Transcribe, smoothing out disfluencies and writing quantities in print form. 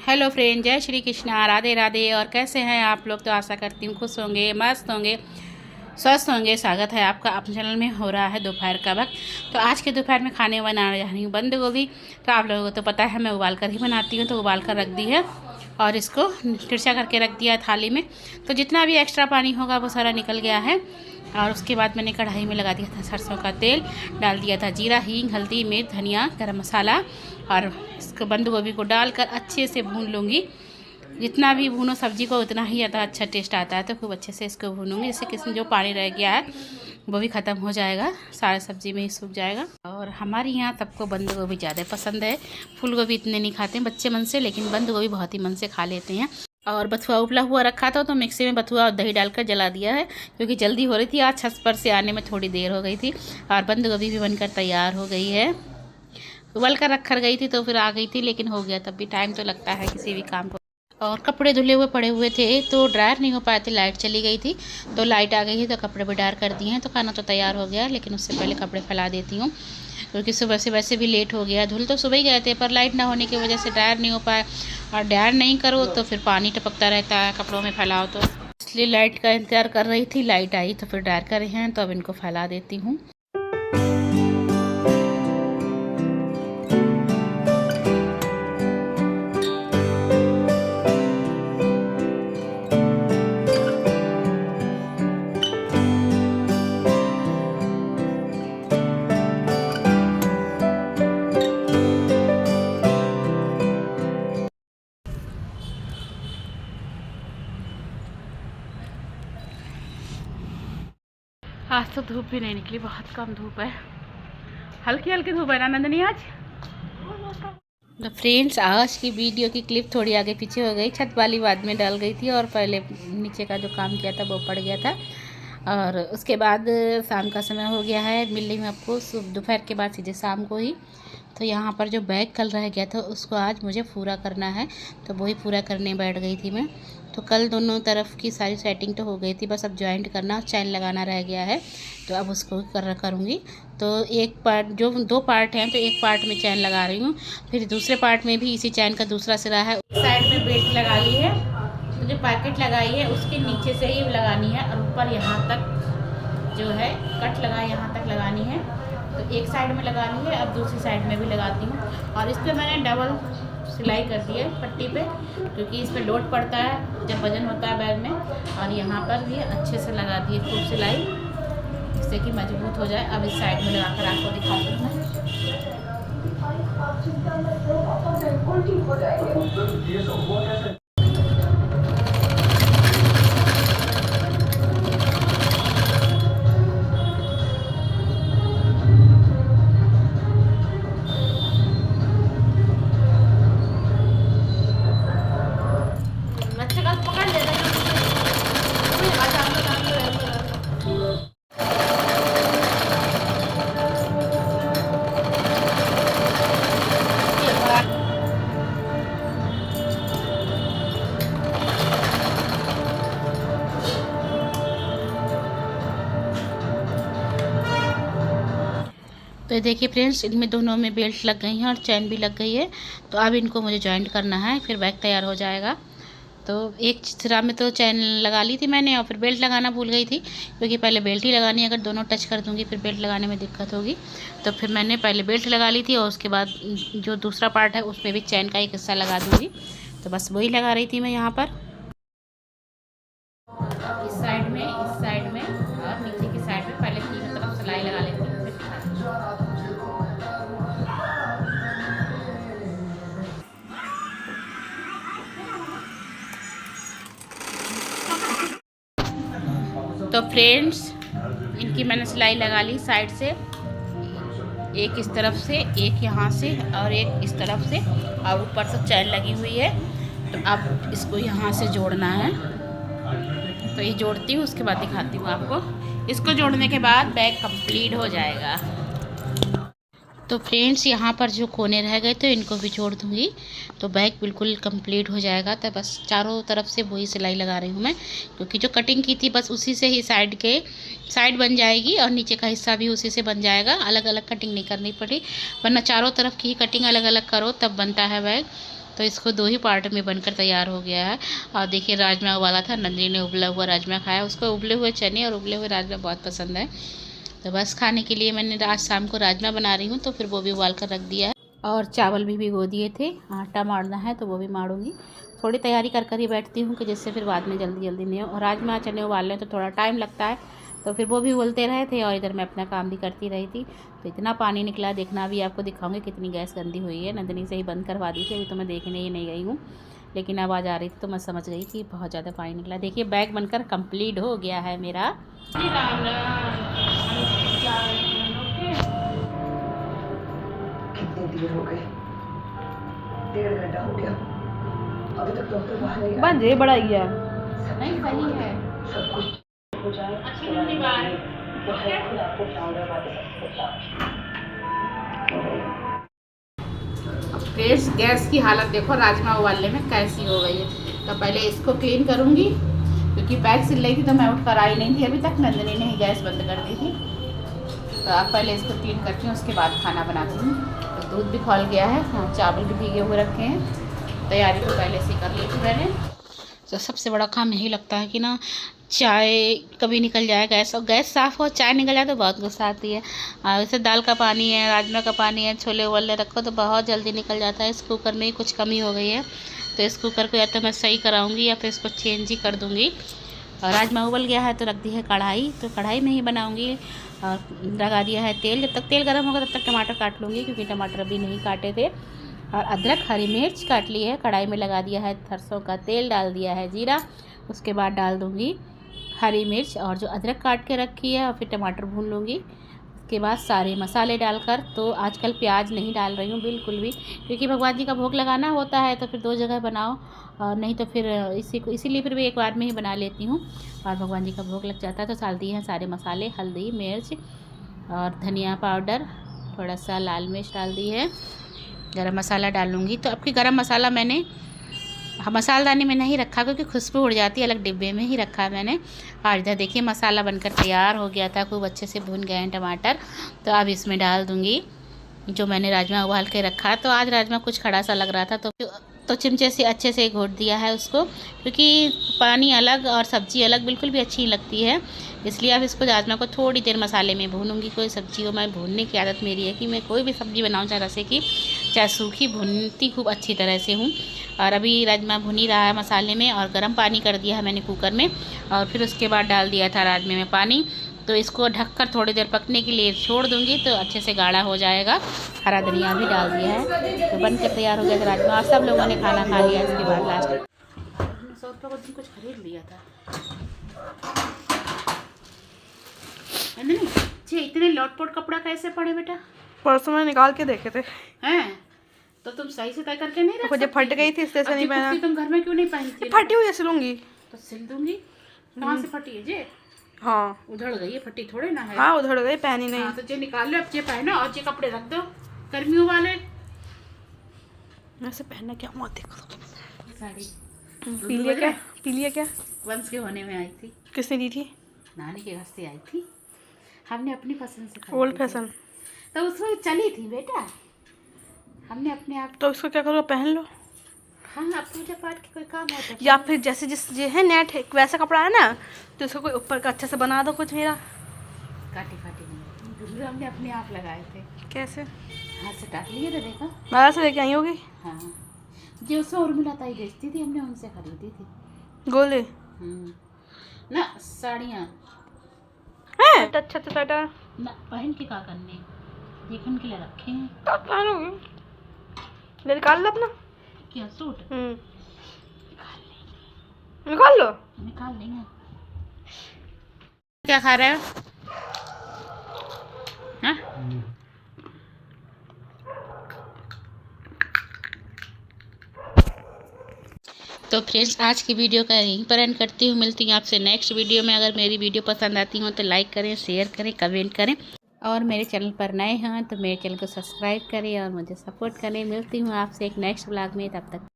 Hello friend, जय श्री कृष्णा, राधे राधे। और कैसे हैं आप लोग? तो आशा करती हूँ खुश होंगे, मस्त होंगे, स्वस्थ होंगे। स्वागत है आपका अपने चैनल में। हो रहा है दोपहर का वक्त। तो आज के दोपहर में खाने बना रही हूँ बंद गोभी। तो आप लोगों को तो पता है मैं उबाल कर ही बनाती हूँ, तो उबाल कर रख दी है और इसको तिरछा करके रख दिया है थाली में। तो जितना भी एक्स्ट्रा पानी होगा वो सारा निकल गया है। और उसके बाद मैंने कढ़ाई में लगा दिया था सरसों का तेल, डाल दिया था जीरा, हींग, हल्दी, मिर्च, धनिया, गरम मसाला, और इसको बंद गोभी को डालकर अच्छे से भून लूँगी। जितना भी भूनो सब्ज़ी को उतना ही ज़्यादा अच्छा टेस्ट आता है। तो खूब अच्छे से इसको भूनूंगी, जिससे किसी जो पानी रह गया है वो भी ख़त्म हो जाएगा, सारे सब्ज़ी में ही सूख जाएगा। और हमारे यहाँ सबको बंद गोभी ज़्यादा पसंद है। फूल गोभी इतने नहीं खाते हैं बच्चे मन से, लेकिन बंद गोभी बहुत ही मन से खा लेते हैं। और बथुआ उपला हुआ रखा था तो मिक्सी में बथुआ और दही डालकर जला दिया है, क्योंकि जल्दी हो रही थी। आज छत पर से आने में थोड़ी देर हो गई थी। और बंद गोभी भी बनकर तैयार हो गई है। उबल कर रख गई थी तो फिर आ गई थी, लेकिन हो गया। तब भी टाइम तो लगता है किसी भी काम को। और कपड़े धुले हुए पड़े हुए थे तो ड्रायर नहीं हो पाए थे, लाइट चली गई थी। तो लाइट आ गई थी तो कपड़े भी ड्रायर कर दिए हैं। तो खाना तो तैयार हो गया, लेकिन उससे पहले कपड़े फैला देती हूँ, क्योंकि सुबह से वैसे भी लेट हो गया। धुल तो सुबह ही गए थे, पर लाइट ना होने की वजह से ड्रायर नहीं हो पाया। और ड्रायर नहीं करो तो फिर पानी टपकता रहता है कपड़ों में फैलाओ तो, इसलिए लाइट का इंतज़ार कर रही थी। लाइट आई तो फिर ड्रायर कर रहे हैं, तो अब इनको फैला देती हूँ। आज तो धूप भी नहीं निकली, बहुत कम धूप है, हल्की हल्की धूप है ना नंदनी आज। तो फ्रेंड्स, आज की वीडियो की क्लिप थोड़ी आगे पीछे हो गई। छत वाली बाद में डाल गई थी और पहले नीचे का जो काम किया था वो पड़ गया था। और उसके बाद शाम का समय हो गया है, मिल रही हूँ आपको दोपहर के बाद सीधे शाम को ही। तो यहाँ पर जो बैग कल रह गया था उसको आज मुझे पूरा करना है, तो वही पूरा करने बैठ गई थी मैं। तो कल दोनों तरफ की सारी सेटिंग तो हो गई थी, बस अब जॉइंट करना, चैन लगाना रह गया है। तो अब उसको करूँगी। तो एक पार्ट, जो दो पार्ट हैं, तो एक पार्ट में चैन लगा रही हूँ, फिर दूसरे पार्ट में भी इसी चैन का दूसरा सिरा है। साइड में बेल्ट लगा ली है, तो जो पैकेट लगाई है उसके नीचे से ही लगानी है, और ऊपर यहाँ तक जो है कट लगा, यहाँ तक लगानी है। तो एक साइड में लगा ली है, अब दूसरी साइड में भी लगाती हूँ। और इस पर मैंने डबल सिलाई कर दी है पट्टी पे, क्योंकि इस पर लोड पड़ता है जब वजन होता है बैग में। और यहाँ पर भी अच्छे से लगा दी है खूब सिलाई, जिससे कि मजबूत हो जाए। अब इस साइड में लगा कर आपको दिखाती हूँ मैं। तो देखिए फ्रेंड्स, इनमें दोनों में बेल्ट लग गई हैं और चैन भी लग गई है। तो अब इनको मुझे जॉइंट करना है, फिर बैग तैयार हो जाएगा। तो एक सिरा में तो चैन लगा ली थी मैंने, और फिर बेल्ट लगाना भूल गई थी, क्योंकि पहले बेल्ट ही लगानी है। अगर दोनों टच कर दूँगी फिर बेल्ट लगाने में दिक्कत होगी। तो फिर मैंने पहले बेल्ट लगा ली थी, और उसके बाद जो दूसरा पार्ट है उसमें भी चैन का एक हिस्सा लगा दूँगी। तो बस वही लगा रही थी मैं यहाँ पर, इस साइड में और नीचे की साइड में पहले तीनों तरफ सिलाई लगा लेती हूँ। तो फ्रेंड्स, इनकी मैंने सिलाई लगा ली साइड से, एक इस तरफ से, एक यहाँ से, और एक इस तरफ से, और ऊपर से चैन लगी हुई है। तो अब इसको यहाँ से जोड़ना है। तो ये जोड़ती हूँ, उसके बाद दिखाती हूँ आपको। इसको जोड़ने के बाद बैग कंप्लीट हो जाएगा। तो फ्रेंड्स, यहाँ पर जो कोने रह गए तो इनको भी जोड़ दूँगी, तो बैग बिल्कुल कंप्लीट हो जाएगा। तो बस चारों तरफ से वही सिलाई लगा रही हूँ मैं, क्योंकि जो कटिंग की थी बस उसी से ही साइड बन जाएगी, और नीचे का हिस्सा भी उसी से बन जाएगा। अलग अलग कटिंग नहीं करनी पड़ी, वरना चारों तरफ की ही कटिंग अलग अलग करो तब बनता है बैग। तो इसको 2 ही पार्ट में बनकर तैयार हो गया है। और देखिए राजमा उबाला था, नंदिनी ने उबला हुआ राजमा खाया, उसको उबले हुए चने और उबले हुए राजमा बहुत पसंद है। तो बस खाने के लिए मैंने आज शाम को राजमा बना रही हूँ, तो फिर वो भी उबाल कर रख दिया है। और चावल भी भिगो दिए थे, आटा मारना है तो वो भी मारूंगी। थोड़ी तैयारी कर कर ही बैठती हूँ कि जिससे फिर बाद में जल्दी जल्दी नहीं हो। और राजमा चने उबालने तो थोड़ा टाइम लगता है, तो फिर वो भी उबलते रहे थे और इधर मैं अपना काम भी करती रही थी। तो इतना पानी निकला, देखना भी आपको दिखाऊंगी कितनी गैस गंदी हुई है। नंदिनी से ही बंद करवा दी थी, अभी तो मैं देखने ही नहीं गई हूँ, लेकिन आवाज़ आ रही थी तो मैं समझ गई कि बहुत ज़्यादा पानी निकला। देखिए बैग बनकर कंप्लीट हो गया है मेरा। कितने देर हो गए? 1.5 घंटा हो गया, अभी तक डॉक्टर बाहर नहीं आया। बन जे बड़ा ही है, नहीं सही है, सब कुछ हो जाए। अच्छी नहीं बात तो है खुद आपको फ्लावर वाले गैस की हालत देखो राजमा उबालने में कैसी हो गई है। तो पहले इसको क्लीन करूँगी, क्योंकि बैग सिल रही थी तो मैं उठ कर आई नहीं थी अभी तक, नंदिनी ने ही गैस बंद कर दी थी। तो अब पहले इसको क्लीन करती हूँ, उसके बाद खाना बनाती हूँ। तो दूध भी खौल गया है, हाँ चावल भी भीगे हुए रखे हैं, तैयारी तो पहले से कर ली थी मैंने। तो सबसे बड़ा काम यही लगता है कि ना चाय कभी निकल जाए गैस, और गैस साफ़ हो चाय निकल जाए तो बहुत गुस्सा आती है। वैसे दाल का पानी है, राजमा का पानी है, छोले उबलने रखो तो बहुत जल्दी निकल जाता है। इस कुकर में ही कुछ कमी हो गई है, तो इस कुकर को या तो मैं सही कराऊंगी या फिर इसको चेंज ही कर दूंगी। और राजमा उबल गया है तो रख दी है कढ़ाई, तो कढ़ाई में ही बनाऊंगी। और लगा दिया है तेल, जब तक तेल गर्म होगा तब तक टमाटर काट लूँगी, क्योंकि टमाटर अभी नहीं काटे थे। और अदरक हरी मिर्च काट ली है, कढ़ाई में लगा दिया है सरसों का तेल, डाल दिया है जीरा, उसके बाद डाल दूँगी हरी मिर्च और जो अदरक काट के रखी है, और फिर टमाटर भून लूँगी। उसके बाद सारे मसाले डालकर, तो आजकल प्याज नहीं डाल रही हूँ बिल्कुल भी, क्योंकि भगवान जी का भोग लगाना होता है तो फिर 2 जगह बनाओ, और नहीं तो फिर इसीलिए फिर भी एक बार में ही बना लेती हूँ और भगवान जी का भोग लग जाता है। तो डाल दिए हैं सारे मसाले, हल्दी मिर्च और धनिया पाउडर, थोड़ा सा लाल मिर्च डाल दी है, गरम मसाला डालूँगी। तो अब की गरम मसाला मैंने मसालदानी में नहीं रखा, क्योंकि खुशबू उड़ जाती है, अलग डिब्बे में ही रखा है मैंने। और इधर देखिए मसाला बनकर तैयार हो गया था, खूब अच्छे से भून गए हैं टमाटर। तो अब इसमें डाल दूँगी जो मैंने राजमा उबाल के रखा। तो आज राजमा कुछ खड़ा सा लग रहा था, तो चिमचे से अच्छे से घोट दिया है उसको, क्योंकि पानी अलग और सब्ज़ी अलग बिल्कुल भी अच्छी लगती है। इसलिए अब इसको राजमा को थोड़ी देर मसाले में भूनूंगी। कोई सब्ज़ी को मैं भूनने की आदत मेरी है कि मैं कोई भी सब्ज़ी बनाऊँ, चाहे रसे की चाहे सूखी, भूनती खूब अच्छी तरह से हूँ। और अभी राजमा भुन ही रहा है मसाले में, और गर्म पानी कर दिया है मैंने कुकर में, और फिर उसके बाद डाल दिया था राजमे में पानी। तो इसको ढककर थोड़ी देर पकने के लिए छोड़ दूंगी, तो अच्छे से गाढ़ा हो जाएगा। हरा धनिया भी डाल दिया है, तो बनकर तैयार हो गया था राजमा। और सब लोगों ने खाना खा लिया। इसके बाद लास्ट 100 रुपये का कुछ खरीद लिया था। जी इतने लॉटपोट कपड़ा कैसे पड़े बेटा? परसों में निकाल के देखे थे। हैं तो तुम सही से तय करके नहीं रख मुझे फट गई थी इसलिए नहीं पहना। तुम घर में क्यों नहीं पहनती? फटी हुई है, सिलूंगी तो सिल दूंगी। कहाँ से फटी है जे? हाँ उधड़ गई है, फटी थोड़े ना है। हाँ उधड़ गई, पहनी नहीं। हाँ, तो जे निकाल लो, अब जे पहनो और जे कपड़े रख दो गर्मियों वाले। ऐसे पहनना क्या मत देखो। साड़ी पी लिया क्या? पी लिया क्या? वंश के होने में आई थी। किसने दी थी? नानी के घर से आई थी, हमने अपनी पसंद से ओल्ड फैशन। तो उसमें चली थी बेटा, हमने अपने आप। तो उसको क्या करो, पहन लो। हाँ अब पूजा पाठ के कोई काम होता है, या फिर जैसे जिस ये है नेट है वैसा कपड़ा है ना, तो उसको कोई ऊपर का अच्छा से बना दो कुछ मेरा। काटी फाटी नहीं, हमने अपने आप लगाए थे। कैसे? हाथ से काट लिए थे, देखा बाहर से लेके आई होगी। हाँ जो उसमें उर्मिला ताई बेचती थी, हमने उनसे खरीदी थी। गोले ना साड़ियाँ है अच्छा तो साटा ना पहन के का करने, देखने के लिए रखे हैं। तब पहनोगी, ले निकाल लो अपना। क्या सूट? निकाल लो। निकाल लेंगे। क्या खा रहे हो? हाँ? तो फ्रेंड्स आज की वीडियो का यहीं पर एंड करती हूँ। मिलती हूँ आपसे नेक्स्ट वीडियो में। अगर मेरी वीडियो पसंद आती हो तो लाइक करें, शेयर करें, कमेंट करें, और मेरे चैनल पर नए हैं तो मेरे चैनल को सब्सक्राइब करें और मुझे सपोर्ट करें। मिलती हूँ आपसे एक नेक्स्ट व्लॉग में, तब तक